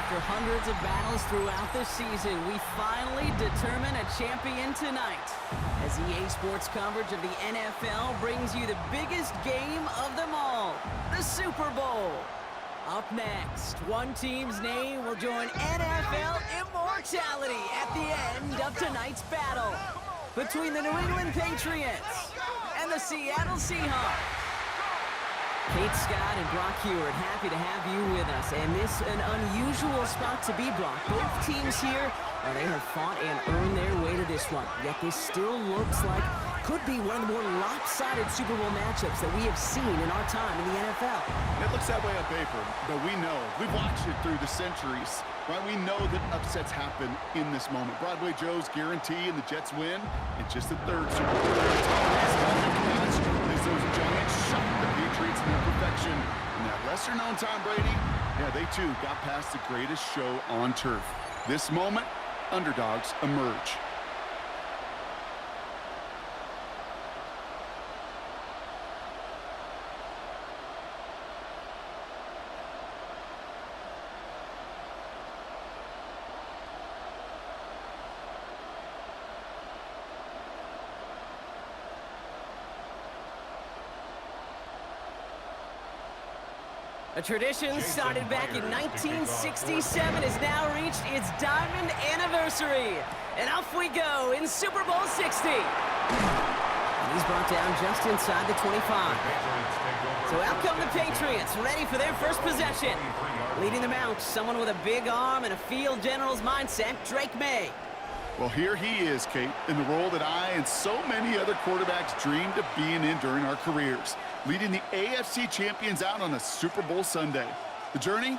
After hundreds of battles throughout the season, we finally determine a champion tonight. As EA Sports coverage of the NFL brings you the biggest game of them all, the Super Bowl. Up next, one team's name will join NFL immortality at the end of tonight's battle between the New England Patriots and the Seattle Seahawks. Kate Scott and Brock Heward, happy to have you with us. And this an unusual spot to be, Brock. Both teams here, they have fought and earned their way to this one. Yet this still looks like could be one of the more lopsided Super Bowl matchups that we have seen in our time in the NFL. It looks that way on paper, but we know. We've watched it through the centuries, right? We know that upsets happen in this moment. Broadway Joe's guarantee and the Jets win in just the third Super Bowl. Those Giants shocked the Patriots in their perfection. And that lesser-known Tom Brady, yeah, they too got past the greatest show on turf. This moment, underdogs emerge. A tradition started back in 1967 has now reached its diamond anniversary. And off we go in Super Bowl 60. And he's brought down just inside the 25. So out come the Patriots, ready for their first possession. Leading them out, someone with a big arm and a field general's mindset, Drake May. Well, here he is, Kate, in the role that I and so many other quarterbacks dreamed of being in during our careers, leading the AFC champions out on a Super Bowl Sunday. The journey?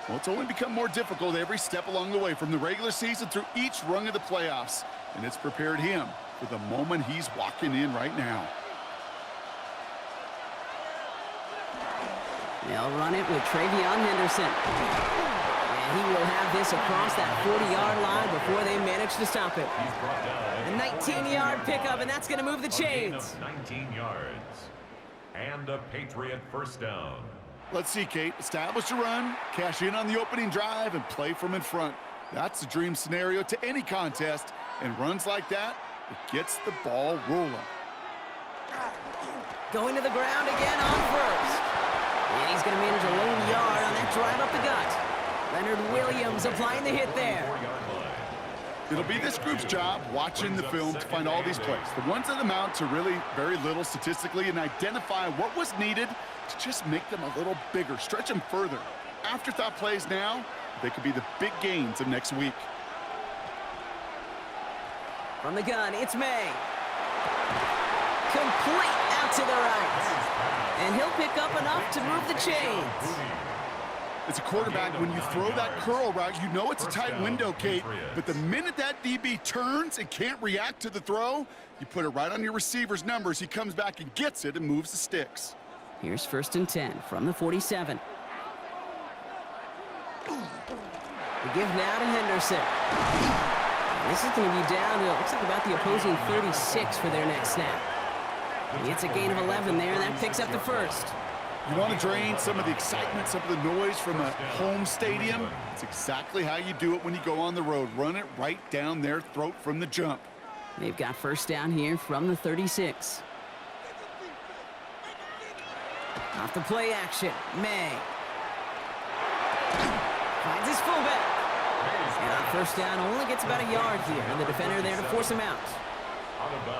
Well, it's only become more difficult every step along the way, from the regular season through each rung of the playoffs, and it's prepared him for the moment he's walking in right now. They'll run it with Travion Henderson. He will have this across that 40-yard line before they manage to stop it. A 19-yard pickup, and that's going to move the chains. 19 yards. And a Patriot first down. Let's see, Kate. Establish a run, cash in on the opening drive, and play from in front. That's the dream scenario to any contest, and runs like that, it gets the ball rolling. Going to the ground again on first. And he's going to manage a lone yard on that drive up the gut. Leonard Williams applying the hit there. It'll be this group's job watching the film to find all these plays. The ones that amount to really very little statistically, and identify what was needed to just make them a little bigger, stretch them further. Afterthought plays now, they could be the big gains of next week. From the gun, it's May. Complete out to the right. And he'll pick up enough to move the chains. As a quarterback, when you throw that curl route, you know it's a tight window, Kate. But the minute that DB turns and can't react to the throw, you put it right on your receiver's numbers. He comes back and gets it and moves the sticks. Here's 1st and 10 from the 47. The give now to Henderson. This is going to be down to, it looks like about the opposing 36 for their next snap. It's a gain of 11 there, and that picks up the first. You want to drain some of the excitement, some of the noise from a home stadium? It's exactly how you do it when you go on the road. Run it right down their throat from the jump. They've got first down here from the 36. Off the play action, May. Finds his fullback. And on first down, only gets about a yard here, and the defender there to force him out.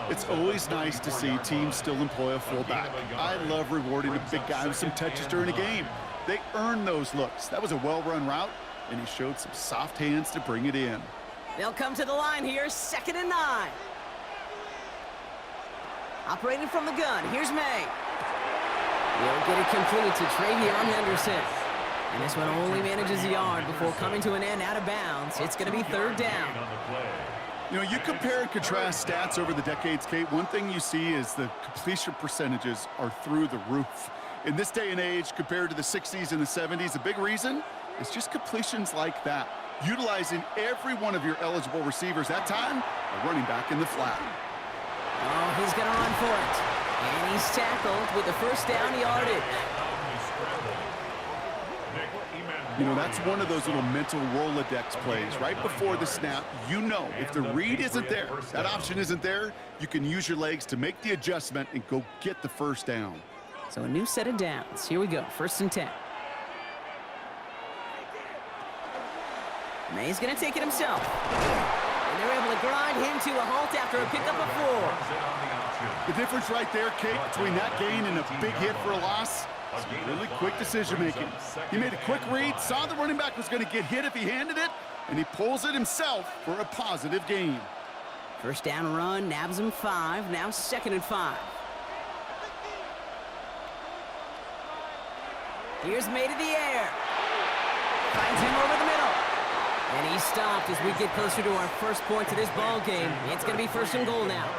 It's always nice to see teams still employ a fullback. I love rewarding a big guy with some touches during a game. They earn those looks. That was a well-run route, and he showed some soft hands to bring it in. They'll come to the line here, 2nd and 9. Operating from the gun, here's May. He'll get it complete to Travion Henderson. And this one only manages a yard before coming to an end out of bounds. It's going to be 3rd down. You know, you compare and contrast stats over the decades, Kate. One thing you see is the completion percentages are through the roof. In this day and age, compared to the 60s and the 70s, a big reason is just completions like that. Utilizing every one of your eligible receivers. That time, a running back in the flat. Oh, he's going to run for it. And he's tackled with the first down yardage. You know, that's one of those little mental Rolodex plays. Right before the snap, you know if the read isn't there, that option isn't there, you can use your legs to make the adjustment and go get the first down. So a new set of downs. Here we go, 1st and 10. May's going to take it himself. And they're able to grind him to a halt after a pickup of 4. The difference right there, Kate, between that gain and a big hit for a loss, is really quick decision-making. He made a quick read, saw the running back was going to get hit if he handed it, and he pulls it himself for a positive gain. 1st down run, nabs him 5, now 2nd and 5. Here's May to the air. Finds him over the middle. And he's stopped as we get closer to our first point to this ball game. It's going to be 1st and goal now.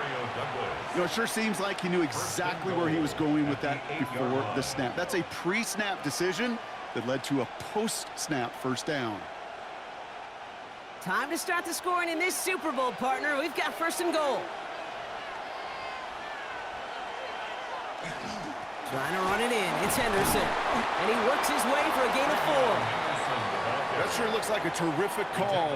You know, it sure seems like he knew exactly where he was going with that before the snap. That's a pre-snap decision that led to a post-snap 1st down. Time to start the scoring in this Super Bowl, partner. We've got 1st and goal. Trying to run it in. It's Henderson. And he works his way for a gain of 4. That sure looks like a terrific call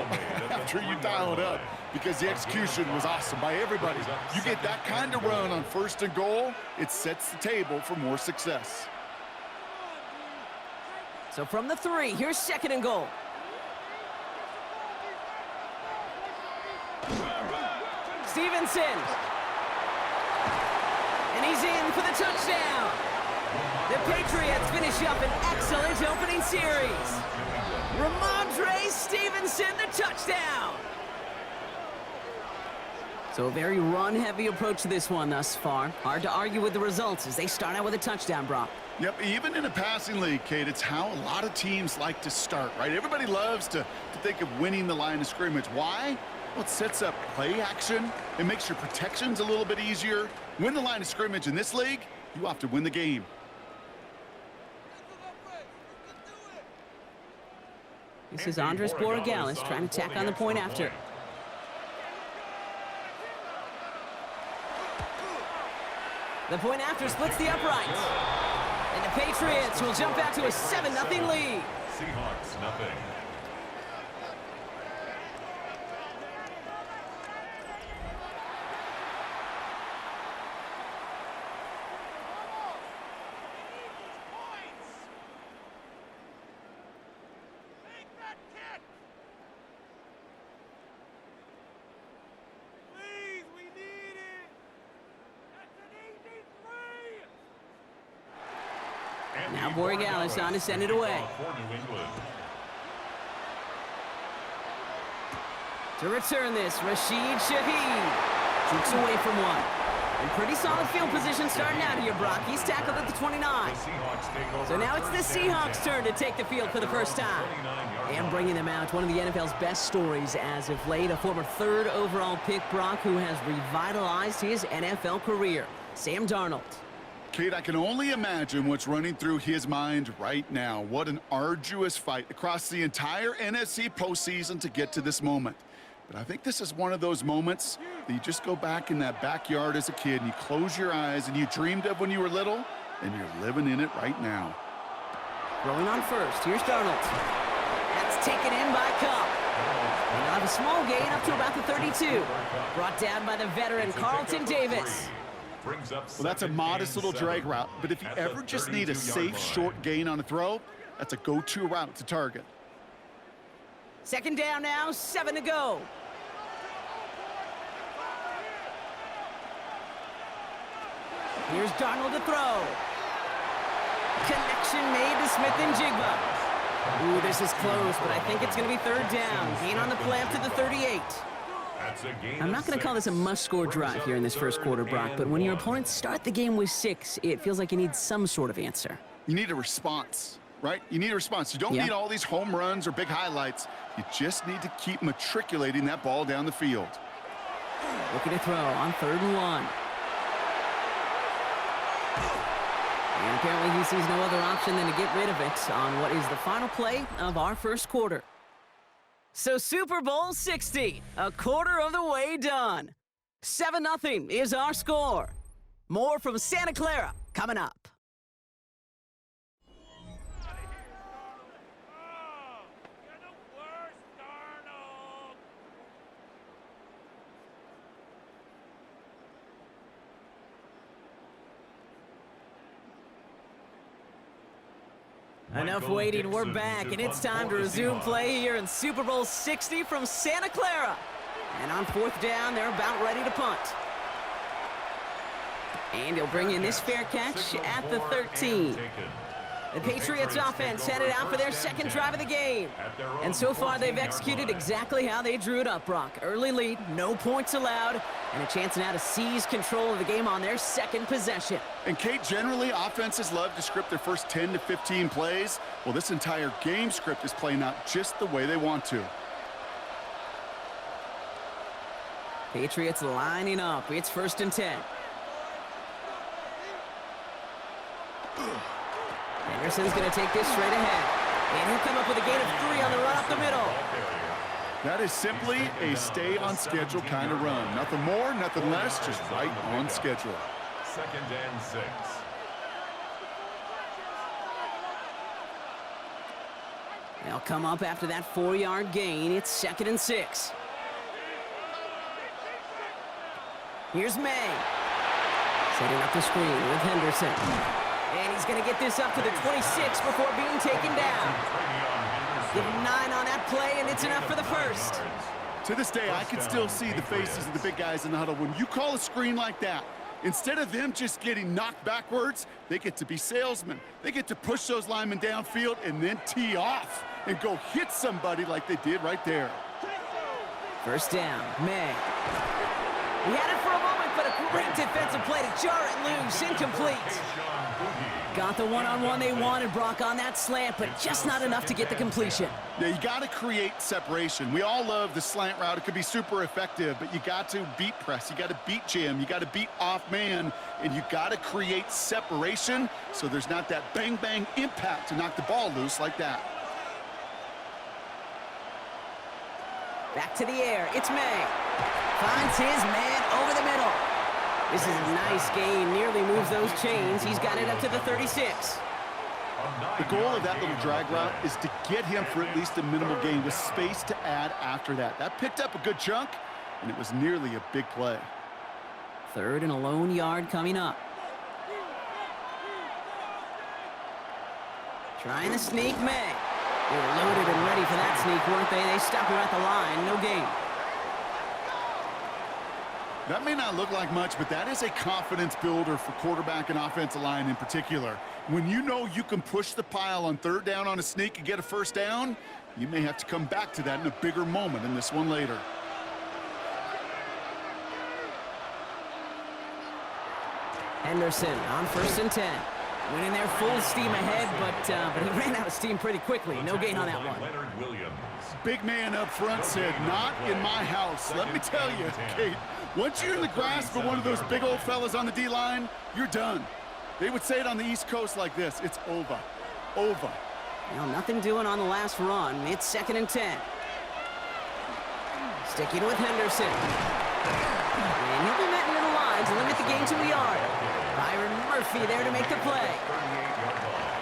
after you dial it up, because the execution was awesome by everybody. You get that kind of run on 1st and goal, it sets the table for more success. So from the 3, here's 2nd and goal. Stevenson. And he's in for the touchdown. The Patriots finish up an excellent opening series. Ramondre Stevenson, the touchdown. So a very run-heavy approach to this one thus far. Hard to argue with the results as they start out with a touchdown, Brock. Yep, even in a passing league, Kate, it's how a lot of teams like to start, right? Everybody loves to think of winning the line of scrimmage. Why? Well, it sets up play action. It makes your protections a little bit easier. Win the line of scrimmage in this league, you have to win the game. This is Andres Borregales trying to tack on the point after. The point after splits the uprights. And the Patriots will jump out to a 7-0 lead. Seahawks, nothing. Now Borregales on to send it away. To return this, Rashid Shaheed jukes away from one. And pretty solid field position starting out here, Brock. He's tackled at the 29. So now it's the Seahawks' turn to take the field for the first time. And bringing them out, one of the NFL's best stories as of late, a former 3rd overall pick, Brock, who has revitalized his NFL career, Sam Darnold. Kate, I can only imagine what's running through his mind right now. What an arduous fight across the entire NFC postseason to get to this moment. But I think this is one of those moments that you just go back in that backyard as a kid and you close your eyes and you dreamed of when you were little, and you're living in it right now. Rolling on first, here's Darnold. That's taken in by Cup. And they'll have a small gain up to about the 32. Brought down by the veteran Carlton Davis. Well, that's a modest little drag route, but if you ever just need a safe, short gain on a throw, that's a go-to route to target. 2nd down now, 7 to go. Here's Darnold to throw. Connection made to Smith and Jigba. Ooh, this is close, but I think it's going to be 3rd down. Gain on the play up to the 38. I'm not going to call this a must-score drive here in this first quarter, Brock, but when your opponents start the game with 6, it feels like you need some sort of answer. You need a response, right? You need a response. You don't need all these home runs or big highlights. You just need to keep matriculating that ball down the field. Looking to throw on 3rd and 1. And apparently he sees no other option than to get rid of it on what is the final play of our first quarter. So Super Bowl 60, a quarter of the way done. 7-0 is our score. More from Santa Clara coming up. Enough waiting, we're back, and it's time to resume play here in Super Bowl 60 from Santa Clara. And on 4th down, they're about ready to punt. And he'll bring in this fair catch at the 13. The Patriots offense headed out for their second drive of the game. And so far, they've executed exactly how they drew it up, Brock. Early lead, no points allowed, and a chance now to seize control of the game on their second possession. And, Kate, generally, offenses love to script their first 10 to 15 plays. Well, this entire game script is playing out just the way they want to. Patriots lining up. It's 1st and 10. Anderson's going to take this straight ahead. And he'll come up with a gain of 3 on the run up the middle. That is simply a stay-on-schedule kind of run. Nothing more, nothing less, just right on schedule. 2nd and 6. They'll come up after that 4-yard gain. It's 2nd and 6. Here's May. Setting up the screen with Henderson. And he's going to get this up to the 26 before being taken down. Give him 9 on that play, and it's enough for the first. To this day, I can still see the faces of the big guys in the huddle. When you call a screen like that, instead of them just getting knocked backwards, they get to be salesmen. They get to push those linemen downfield and then tee off and go hit somebody like they did right there. 1st down, May. He had it for a moment, but a great defensive play to jar it loose. Incomplete. Got the one-on-one they wanted, Brock, on that slant, but just not enough to get the completion. Yeah, you got to create separation. We all love the slant route. It could be super effective, but you got to beat press. You got to beat jam. You got to beat off man, and you got to create separation so there's not that bang-bang impact to knock the ball loose like that. Back to the air. It's May. Finds his man over the middle. This is a nice gain. Nearly moves those chains. He's got it up to the 36. The goal of that little drag route is to get him for at least a minimal gain with space to add after that. That picked up a good chunk, and it was nearly a big play. 3rd and a lone yard coming up. Trying to sneak May. They were loaded and ready for that sneak, weren't they? They stopped her at the line. No gain. That may not look like much, but that is a confidence builder for quarterback and offensive line in particular. When you know you can push the pile on 3rd down on a sneak and get a 1st down, you may have to come back to that in a bigger moment in this one later. Henderson on 1st and 10. Went in there full steam ahead, but he ran out of steam pretty quickly. No gain on that one. Big man up front said, "Not in my house." Let me tell you, Kate, once you're in the grasp of one of those big old fellas on the D-line, you're done. They would say it on the East Coast like this: it's over. Over. Well, nothing doing on the last run. It's 2nd and 10. Sticking with Henderson. And he'll be met near the line to limit the gain to a yard. Byron Murphy there to make the play.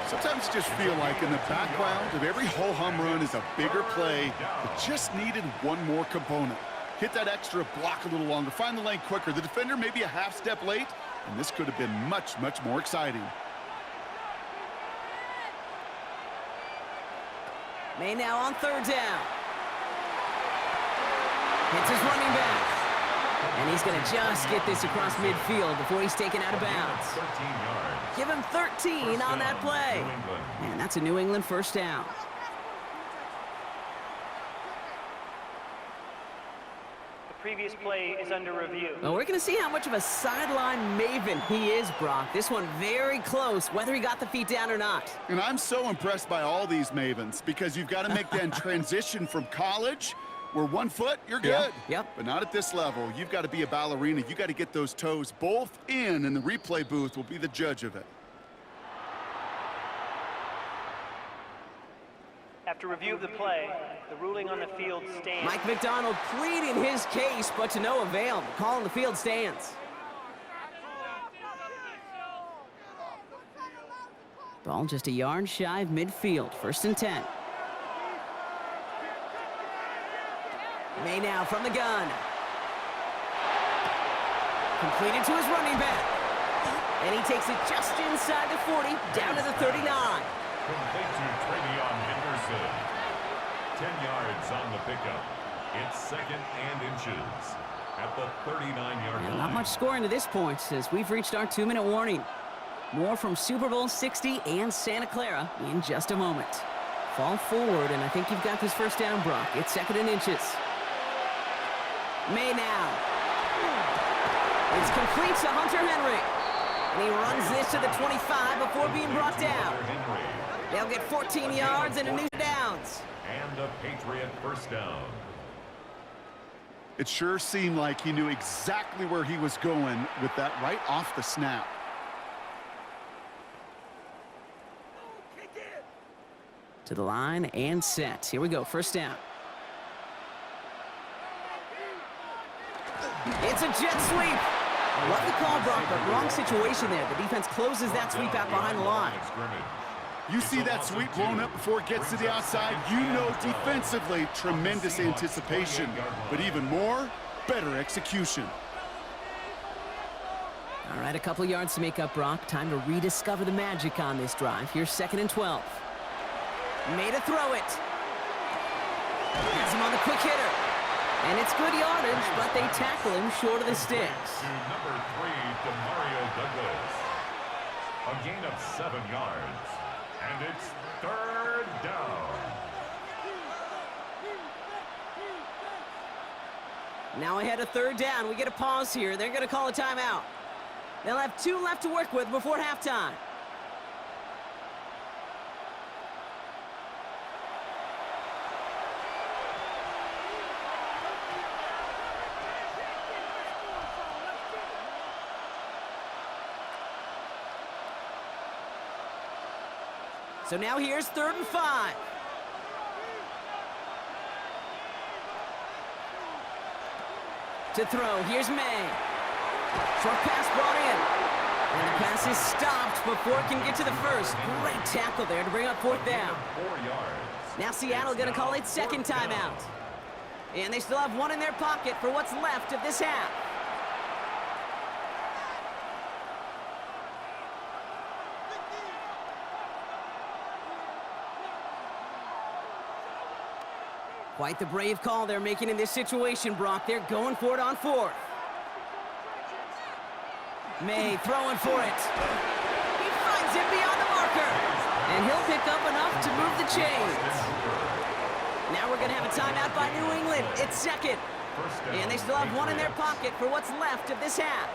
Sometimes you just feel like in the background of every ho-hum run is a bigger play that just needed one more component. Hit that extra block a little longer, find the lane quicker. The defender may be a half step late, and this could have been much, much more exciting. May now on 3rd down. Hits his running back. And he's going to just get this across midfield before he's taken out of bounds. Give him 13 on that play. And that's a New England 1st down. The previous play is under review. Well, we're going to see how much of a sideline maven he is, Brock. This one very close, whether he got the feet down or not. And I'm so impressed by all these mavens because you've got to make that transition from college where 1 foot, you're good. Yep. But not at this level. You've got to be a ballerina. You got to get those toes both in, and the replay booth will be the judge of it. After review of the play, the ruling on the field stands. Mike McDonald pleading his case, but to no avail. Call on the field stands. Ball just a yard shy of midfield. 1st and 10. May now from the gun. Completed to his running back. And he takes it just inside the 40, down to the 39. Complete to Travion Henderson. 10 yards on the pickup. It's 2nd and inches at the 39-yard line. Not much scoring to this point as we've reached our 2-minute warning. More from Super Bowl 60 and Santa Clara in just a moment. Fall forward, and I think you've got this first down, Brock. It's 2nd and inches. May now. It's complete to Hunter Henry. And he runs this to the 25 before being brought down. They'll get 14 yards and a new downs. And a Patriot first down. It sure seemed like he knew exactly where he was going with that right off the snap. To the line and set. Here we go, first down. It's a jet sweep. Love the call, Brock, but wrong situation there. The defense closes that sweep out behind the line. You see that sweep blown up before it gets to the outside, you know defensively, tremendous anticipation. But even more, better execution. All right, a couple yards to make up, Brock. Time to rediscover the magic on this drive. Here's 2nd and 12. Made a throw it. Has him on the quick hitter. And it's good yardage, but they tackle him short of the sticks. To number 3, Demario Douglas. A gain of 7 yards. And it's 3rd down. Now ahead of 3rd down. We get a pause here. They're going to call a timeout. They'll have 2 left to work with before halftime. So now here's 3rd and 5. To throw, here's May. Short pass brought in. And the pass is stopped before it can get to the first. Great tackle there to bring up 4th down. 4 yards. Now Seattle going to call its 2nd timeout. And they still have 1 in their pocket for what's left of this half. Quite the brave call they're making in this situation, Brock. They're going for it on 4th. May throwing for it. He finds it beyond the marker. And he'll pick up enough to move the chains. Now we're going to have a timeout by New England. It's 2nd. And they still have 1 in their pocket for what's left of this half.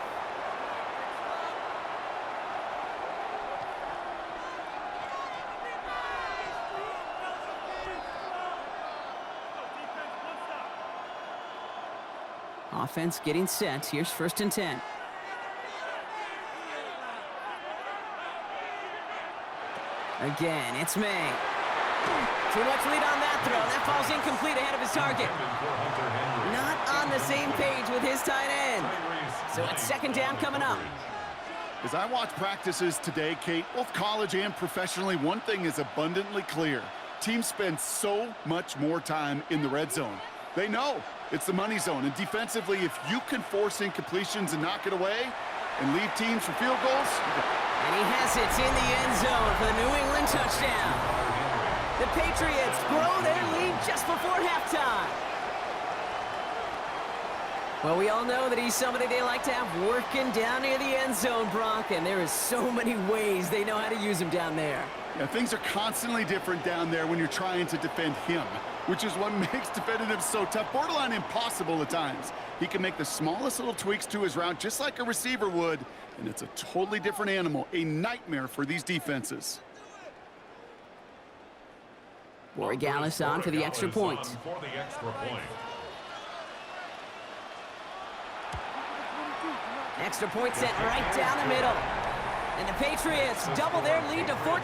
Offense getting set. Here's 1st and 10. Again, it's May. Too much lead on that throw. That falls incomplete ahead of his target. Not on the same page with his tight end. So it's 2nd down coming up. As I watch practices today, Kate, both college and professionally, one thing is abundantly clear. Teams spend so much more time in the red zone. They know it's the money zone, and defensively, if you can force incompletions and knock it away and leave teams for field goals. And he has it in the end zone for the New England touchdown. The Patriots grow their lead just before halftime. Well, we all know that he's somebody they like to have working down near the end zone, Brock, and there is so many ways they know how to use him down there. Yeah, things are constantly different down there when you're trying to defend him, which is what makes defending him so tough, borderline impossible at times. He can make the smallest little tweaks to his route just like a receiver would, and it's a totally different animal, a nightmare for these defenses. Borregales on for the extra point. Extra point set right down the middle. And the Patriots double their lead to 14.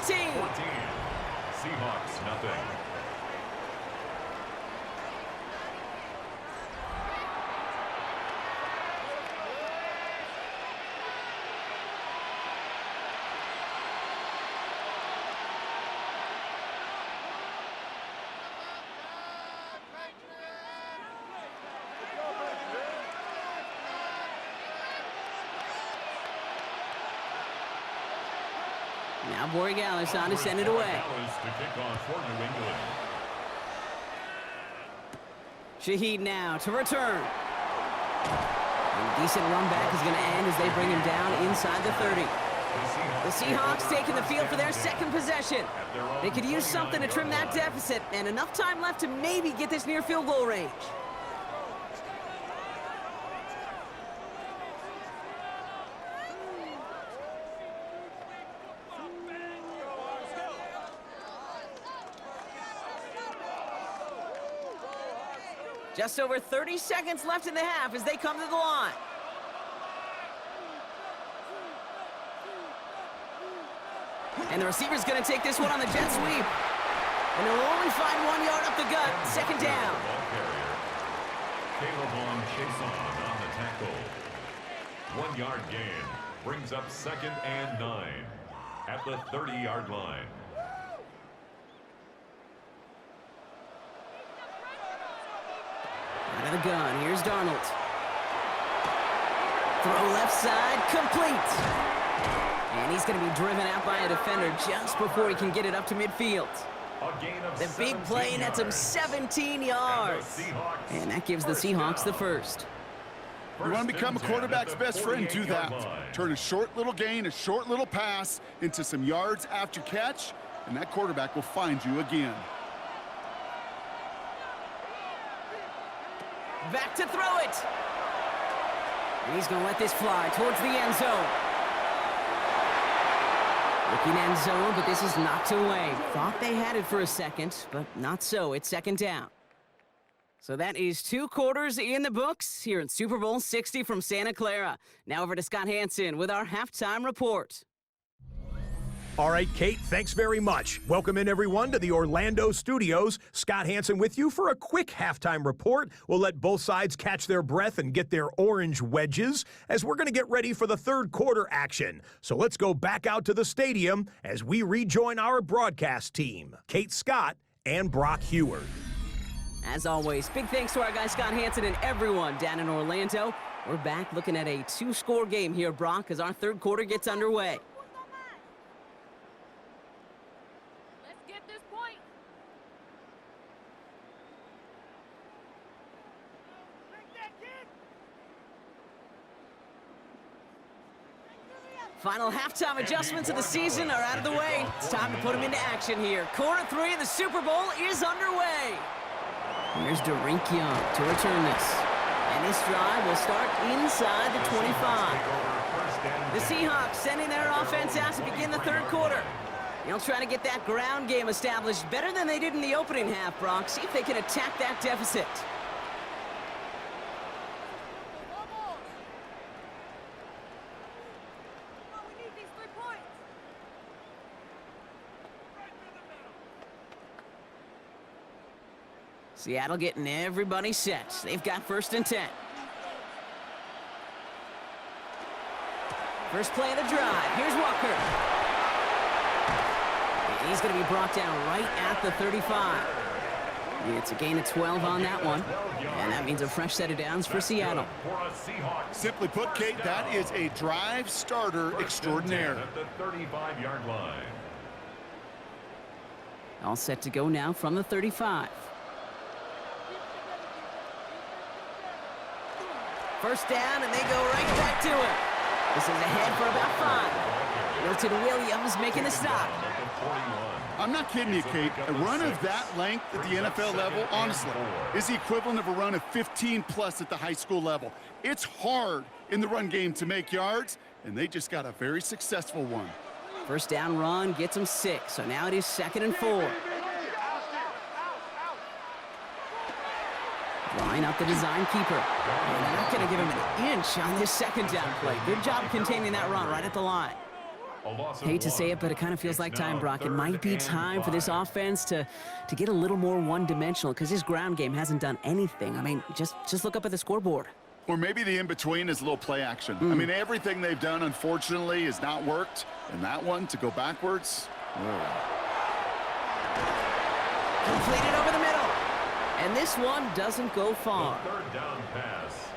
Seahawks, nothing. Now Borregales on to send it away. To kick off for New England. Shaheed now to return. A decent run back is going to end as they bring him down inside the 30. The Seahawks taking the field for their second possession. They could use something to trim that deficit, and enough time left to maybe get this near field goal range. Just over 30 seconds left in the half as they come to the line. And the receiver's going to take this one on the jet sweep. And he'll only find 1 yard up the gut. Second down. Caleb on the tackle. 1 yard gain brings up 2nd and 9 at the 30-yard line. Out of the gun, here's Darnold. Throw left side, complete. And he's going to be driven out by a defender just before he can get it up to midfield. The big play nets him 17 yards. And that gives the Seahawks the first. You want to become a quarterback's best friend, do that. Turn a short little gain, a short little pass into some yards after catch, and that quarterback will find you again. Back to throw it. And he's going to let this fly towards the end zone. Looking end zone, but this is knocked away. Thought they had it for a second, but not so. It's second down. So that is 2 quarters in the books here in Super Bowl 60 from Santa Clara. Now over to Scott Hansen with our halftime report. All right, Kate, thanks very much. Welcome in, everyone, to the Orlando studios. Scott Hansen with you for a quick halftime report. We'll let both sides catch their breath and get their orange wedges as we're going to get ready for the third quarter action. So let's go back out to the stadium as we rejoin our broadcast team, Kate Scott and Brock Heward. As always, big thanks to our guy Scott Hansen and everyone down in Orlando. We're back looking at a 2-score game here, Brock, as our third quarter gets underway. Final halftime adjustments of the season are out of the way. It's time to put them into action here. Quarter 3 of the Super Bowl is underway. Here's Derink Young to return this. And this drive will start inside the 25. The Seahawks sending their offense out to begin the third quarter. They'll try to get that ground game established better than they did in the opening half, Brock. See if they can attack that deficit. Seattle getting everybody set. They've got 1st and 10. First play of the drive. Here's Walker. He's going to be brought down right at the 35. It's a gain of 12 on that one. And that means a fresh set of downs for Seattle. Simply put, Kate, that is a drive starter extraordinaire. At the 35-yard line. All set to go now from the 35. First down, and they go right back to it. This is ahead for about 5. Milton Williams making the stop. I'm not kidding you, Kate. A run of that length at the NFL level, honestly, is the equivalent of a run of 15+ at the high school level. It's hard in the run game to make yards, and they just got a very successful one. First down run gets them 6, so now it is 2nd and 4. Drawing up the design keeper. And they're not going to give him an inch on this second down play. Good job containing that run right at the line. Hate to say it, but it kind of feels like time, Brock. It might be time for this offense to get a little more one-dimensional because his ground game hasn't done anything. I mean, just look up at the scoreboard. Or maybe the in-between is a little play action. I mean, everything they've done, unfortunately, has not worked. And that one, to go backwards, Completed over the middle. And this one doesn't go far. The third down pass.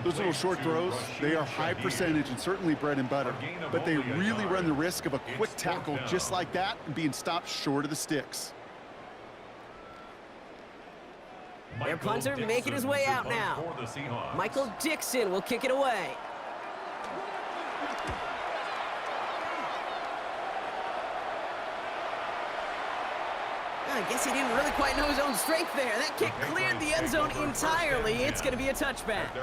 Those little short throws, they are high percentage and certainly bread and butter, but they really run the risk of a quick tackle just like that and being stopped short of the sticks. Their punter making his way out now. Michael Dixon will kick it away. I guess he didn't really quite know his own strength there. That kick cleared the end zone entirely. It's going to be a touchback.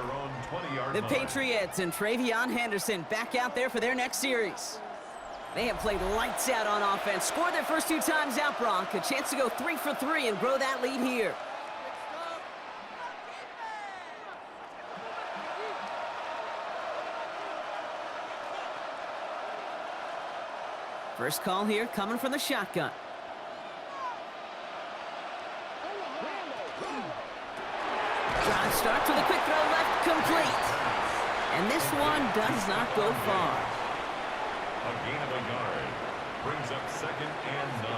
The Patriots and Travion Henderson back out there for their next series. They have played lights out on offense, scored their first 2 times out, Bronk. A chance to go 3 for 3 and grow that lead here. First call here coming from the shotgun. Drive starts with a quick throw left, complete. And this one does not go far. A gain of a yard brings up 2nd and 9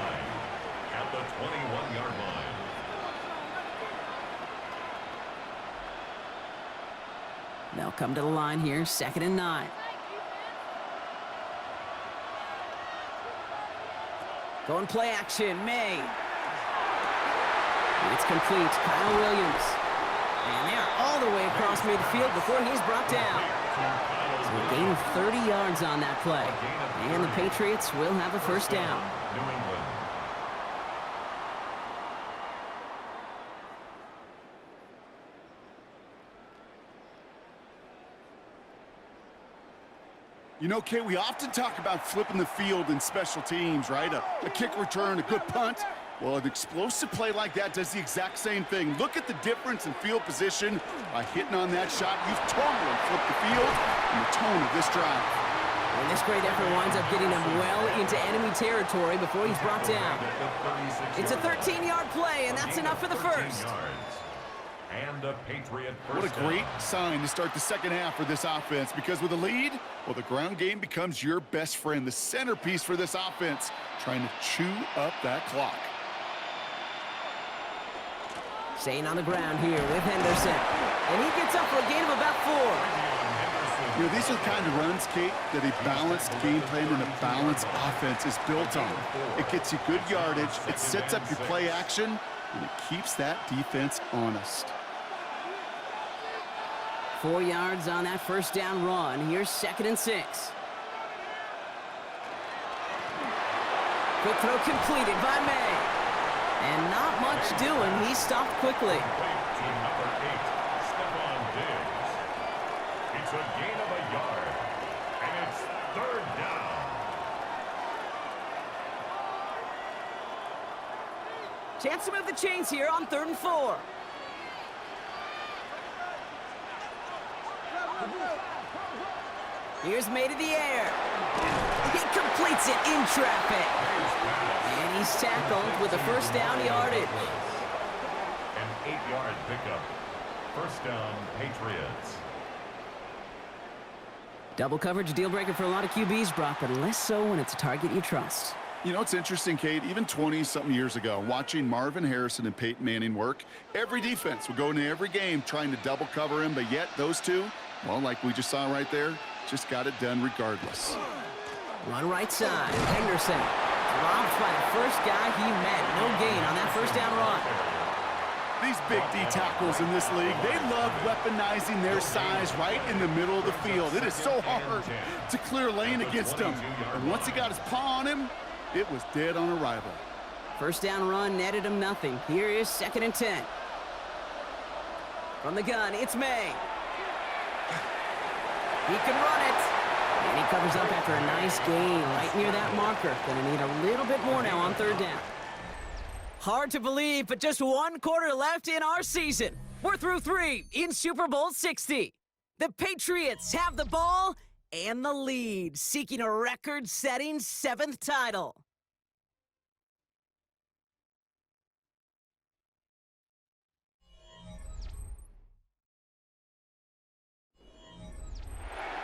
at the 21-yard line. They'll come to the line here, 2nd and 9. Going play action, May. It's complete, Kyle Williams. And they're all the way across midfield before he's brought down. So a gain of 30 yards on that play. And the Patriots will have a first down. New England. You know, Kate, we often talk about flipping the field in special teams, right? A kick return, a good punt. Well, an explosive play like that does the exact same thing. Look at the difference in field position. By hitting on that shot, you've totally flipped the field and the tone of this drive. And this great effort winds up getting him well into enemy territory before he's brought down. It's a 13-yard play, and that's enough for the first. And a Patriot first. What a great sign to start the second half for this offense, because with a lead, well, the ground game becomes your best friend, the centerpiece for this offense, trying to chew up that clock. Staying on the ground here with Henderson. And he gets up for a gain of about 4. You know, these are the kind of runs, Kate, that a balanced game plan and a balanced offense is built on. It gets you good yardage, it sets up your play action, and it keeps that defense honest. 4 yards on that first down run. Here's 2nd and 6. Quick throw completed by May. And not much doing. He stopped quickly. To number 8, Stephon Diggs. It's a gain of a yard. And it's 3rd down. Chance to move the chains here on 3rd and 4. Here's May to the air. He completes it in traffic. And he's tackled with a first down yardage. An 8-yard pickup. First down, Patriots. Double coverage deal breaker for a lot of QBs, Brock, but less so when it's a target you trust. You know, it's interesting, Kate, even 20-something years ago, watching Marvin Harrison and Peyton Manning work, every defense would go into every game trying to double cover him, but yet those two, well, like we just saw right there, just got it done regardless. Run right side. Henderson dropped by the first guy he met. No gain on that first down run. These big D tackles in this league, they love weaponizing their size right in the middle of the field. It is so hard to clear lane against him. And once he got his paw on him, it was dead on arrival. First down run netted him nothing. Here is 2nd and 10. From the gun, it's May. He can run it. And he covers up after a nice gain right near that marker. Gonna need a little bit more now on 3rd down. Hard to believe, but just 1 quarter left in our season. We're through 3 in Super Bowl 60. The Patriots have the ball and the lead, seeking a record-setting 7th title.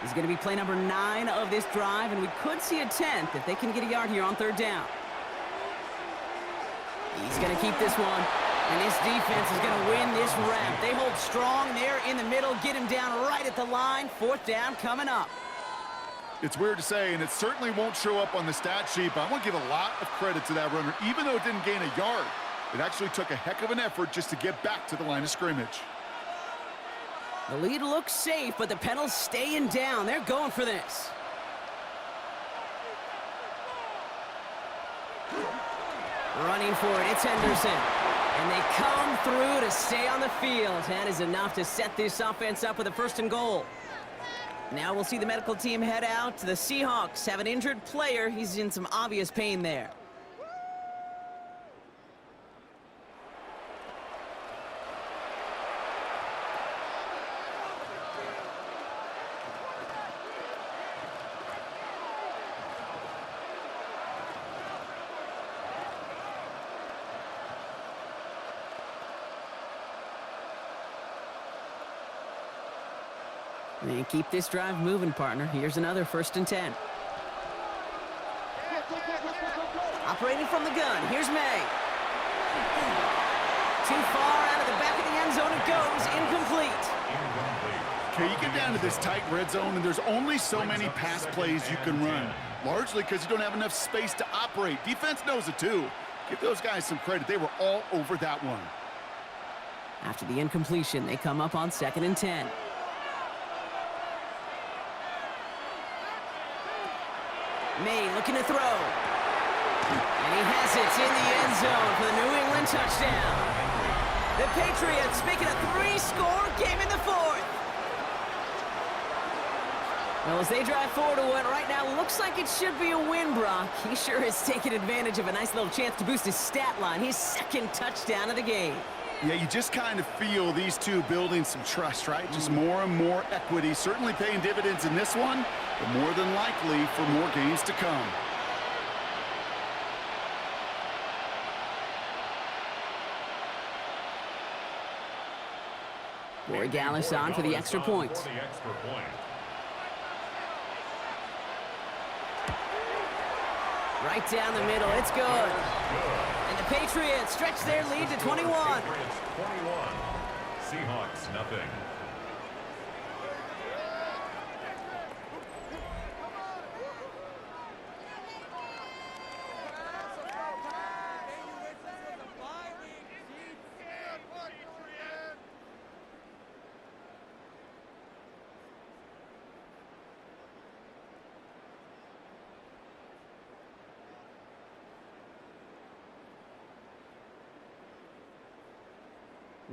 This is going to be play number 9 of this drive, and we could see a 10th if they can get a yard here on 3rd down. He's going to keep this one. And this defense is going to win this round. They hold strong there in the middle, get him down right at the line. 4th down coming up. It's weird to say, and it certainly won't show up on the stat sheet, but I want to give a lot of credit to that runner. Even though it didn't gain a yard, it actually took a heck of an effort just to get back to the line of scrimmage. The lead looks safe, but the Penals staying down. They're going for this. Running for it, it's Henderson. And they come through to stay on the field. That is enough to set this offense up with a 1st and goal. Now we'll see the medical team head out. The Seahawks have an injured player. He's in some obvious pain there. And keep this drive moving, partner. Here's another 1st and 10. Operating from the gun, here's May. Too far out of the back of the end zone it goes, incomplete. Okay, you get down to this tight red zone, and there's only so many pass plays you can run, largely because you don't have enough space to operate. Defense knows it too. Give those guys some credit. They were all over that one. After the incompletion, they come up on 2nd and 10. May looking to throw. And he has it in the end zone for the New England touchdown. The Patriots making a 3-score game in the 4th. Well, as they drive forward to what right now looks like it should be a win, Brock. He sure has taken advantage of a nice little chance to boost his stat line. His 2nd touchdown of the game. Yeah, you just kind of feel these two building some trust, right? Just more and more equity. Certainly paying dividends in this one, but more than likely for more games to come. Corey Gallis on for the extra point. Right down the middle, it's good. And the Patriots stretch their lead to 21. Patriots 21, Seahawks nothing.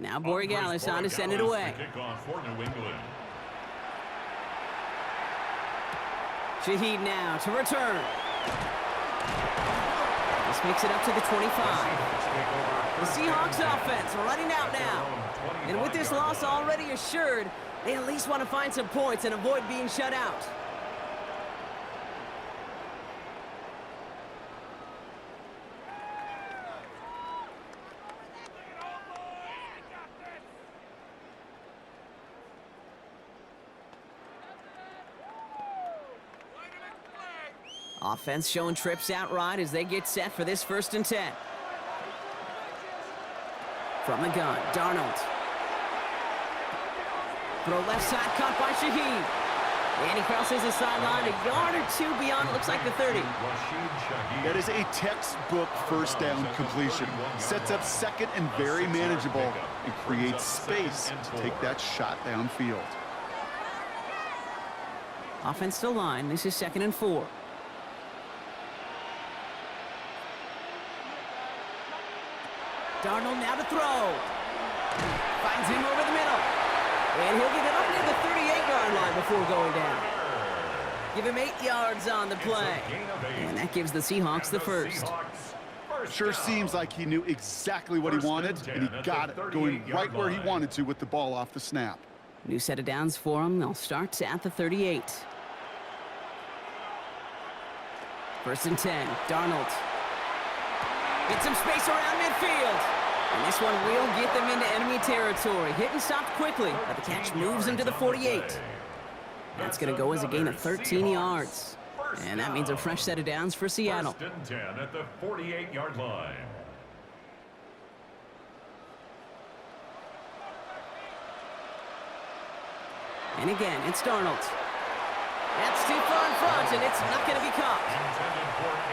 Now Borregales on to send it away. Kickoff for New England. Shaheed now to return. This makes it up to the 25. The Seahawks offense running out now. And with this loss already assured, they at least want to find some points and avoid being shut out. Offense showing trips out right as they get set for this 1st and 10. From the gun, Darnold. Throw left side, caught by Shaheed. And he crosses the sideline a yard or 2 beyond, it looks like the 30. That is a textbook 1st down completion. Sets up 2nd and very manageable and creates space to take that shot downfield. Offense to line, this is 2nd and 4. Darnold now to throw. Finds him over the middle. And he'll get it up near the 38-yard line before going down. Give him 8 yards on the play. And that gives the Seahawks the 1st. Sure seems like he knew exactly what he wanted, and he got it, going right where he wanted to with the ball off the snap. New set of downs for him. They'll start at the 38. 1st and 10, Darnold. Get some space around midfield. And this one will get them into enemy territory. Hit and stopped quickly, but the catch moves him to the 48. That's going to go as a gain of 13 yards. And that means a fresh set of downs for Seattle. 1st and 10 at the 48-yard line. And again, it's Darnold. That's too far in front, and it's not going to be caught.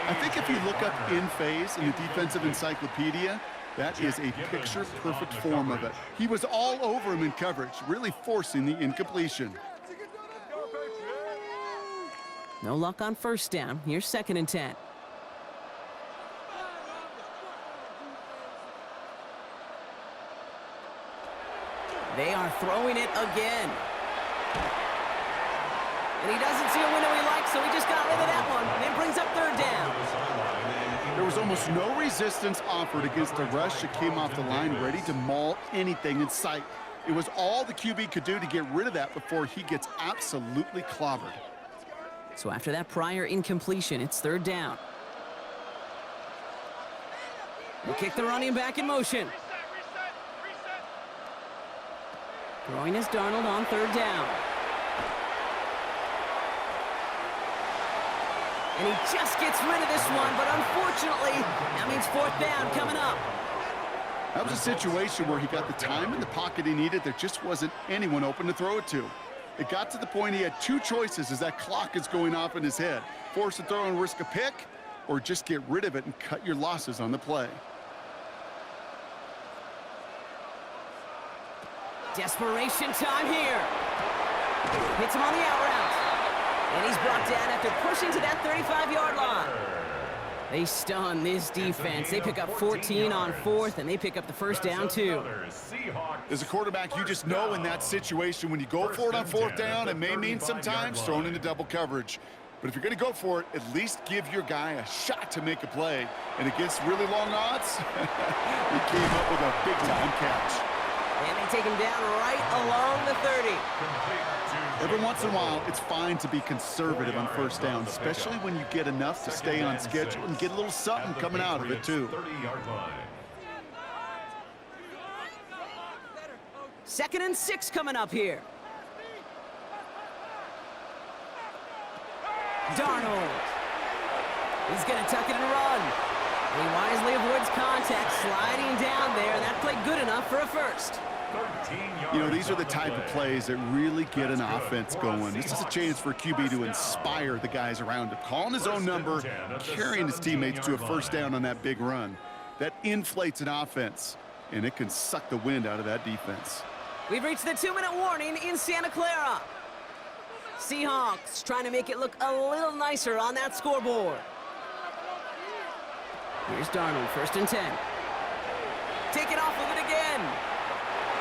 I think if you look up in phase in the defensive encyclopedia, that is a picture-perfect form of it. He was all over him in coverage, really forcing the incompletion. No luck on first down. Here's 2nd and 10. They are throwing it again. And he doesn't see a window he likes, so he just got rid of that one. And it brings up 3rd down. There was almost no resistance offered against the rush that came off the line, ready to maul anything in sight. It was all the QB could do to get rid of that before he gets absolutely clobbered. So after that prior incompletion, it's 3rd down. We'll kick the running back in motion. Throwing is Darnold on 3rd down. And he just gets rid of this one, but unfortunately, that means 4th down coming up. That was a situation where he got the time in the pocket he needed. There just wasn't anyone open to throw it to. It got to the point he had 2 choices as that clock is going off in his head. Force a throw and risk a pick, or just get rid of it and cut your losses on the play. Desperation time here. Hits him on the out route. And he's brought down after pushing to that 35-yard line. They stun this defense. They pick up 14 on 4th, and they pick up the 1st down, too. As a quarterback, you just know in that situation when you go for it on 4th down, it may mean sometimes thrown into double coverage. But if you're going to go for it, at least give your guy a shot to make a play. And against really long odds, he came up with a big-time catch. And they take him down right along the 30. Every once in a while, it's fine to be conservative on 1st down, especially when you get enough to stay on schedule and get a little something coming out of it, too. 30-yard line. 2nd and 6 coming up here. Darnold. He's going to tuck it and run. And he wisely avoids contact, sliding down there. That played good enough for a 1st. You know, these are the type of plays that really get an offense going. This is a chance for QB to inspire the guys around him. Calling his own number, carrying his teammates to a 1st down on that big run. That inflates an offense, and it can suck the wind out of that defense. We've reached the 2-minute warning in Santa Clara. Seahawks trying to make it look a little nicer on that scoreboard. Here's Darnold, 1st and 10. Taking off with it again.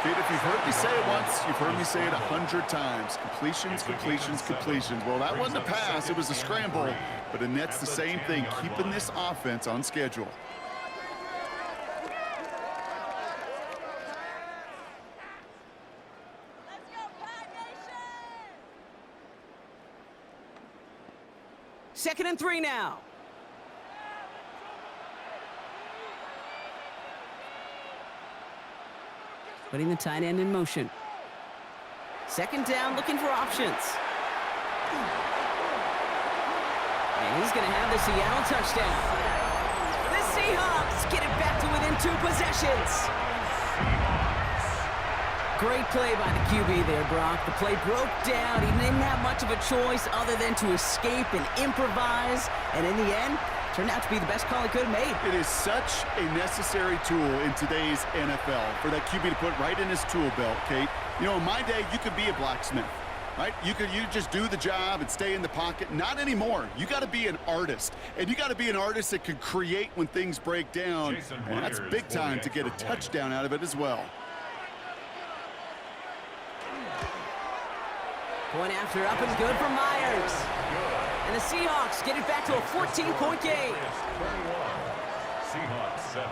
Kid, if you've heard me say it once, you've heard me say it 100 times. Completions, completions, completions. Well, that wasn't a pass, it was a scramble. But it nets the same thing, keeping this offense on schedule. Second and 3 now. Putting the tight end in motion. 2nd down, looking for options. And he's going to have the Seattle touchdown. The Seahawks get it back to within 2 possessions. Great play by the QB there, Brock. The play broke down. He didn't have much of a choice other than to escape and improvise. And in the end, turned out to be the best call he could have made. It is such a necessary tool in today's NFL for that QB to put right in his tool belt, Kate. You know, in my day, you could be a blacksmith, right? You just do the job and stay in the pocket. Not anymore. You got to be an artist, and you got to be an artist that can create when things break down. And that's big time to get a touchdown out of it as well. Point after up and good for Myers. And the Seahawks get it back to a 14-point game. Seahawks 7.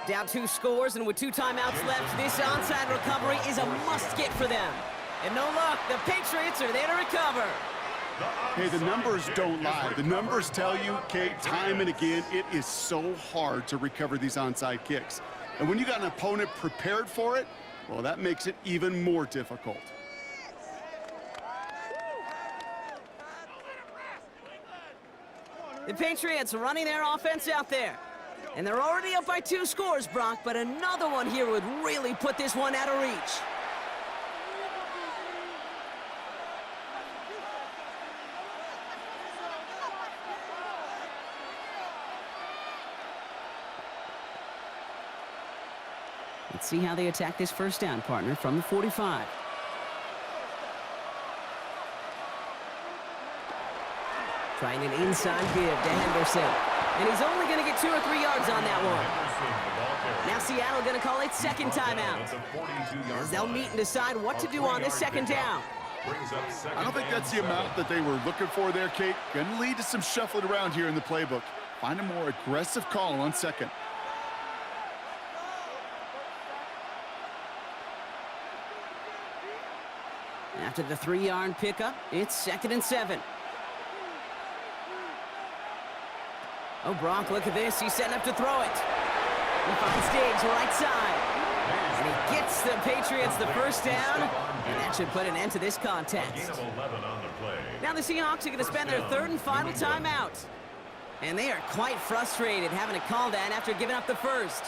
Down 2 scores, and with 2 timeouts left, this onside recovery is a must-get for them. And no luck, the Patriots are there to recover. Hey, the numbers don't lie. The numbers tell you, Kate, time and again, it is so hard to recover these onside kicks. And when you got an opponent prepared for it, well, that makes it even more difficult. The Patriots running their offense out there. And they're already up by 2 scores, Brock, but another one here would really put this one out of reach. Let's see how they attack this first down, partner, from the 45. Trying an inside give to Henderson. And he's only going to get 2 or 3 yards on that one. Now Seattle going to call it second timeout, as they'll meet and decide what to do on this second down. I don't think that's the amount that they were looking for there, Kate. Going to lead to some shuffling around here in the playbook. Find a more aggressive call on second. After the 3-yard pickup, it's 2nd and 7. Oh, Brock, look at this. He's setting up to throw it. He finds Diggs right side. And he gets the Patriots the first down. And that should put an end to this contest. Now the Seahawks are going to spend their 3rd and final timeout. And they are quite frustrated having to call that after giving up the first.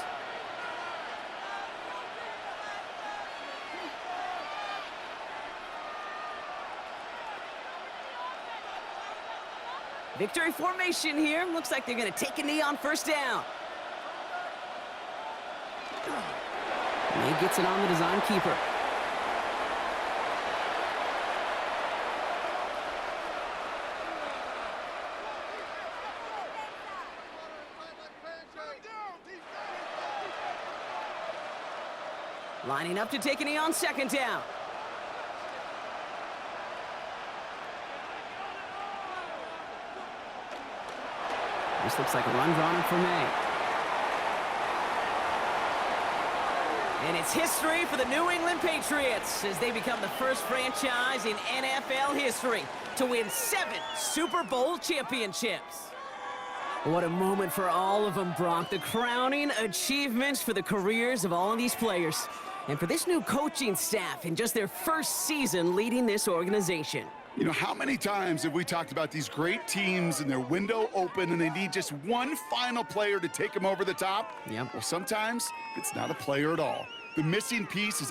Victory formation here. Looks like they're going to take a knee on first down. And he gets it on the design keeper. Lining up to take a knee on second down. This looks like a run drawn up for May. And it's history for the New England Patriots as they become the first franchise in NFL history to win 7 Super Bowl championships. What a moment for all of them, Brock. The crowning achievements for the careers of all of these players. And for this new coaching staff in just their first season leading this organization. You know, how many times have we talked about these great teams and their window open and they need just one final player to take them over the top? Yep. Well, sometimes it's not a player at all. The missing piece is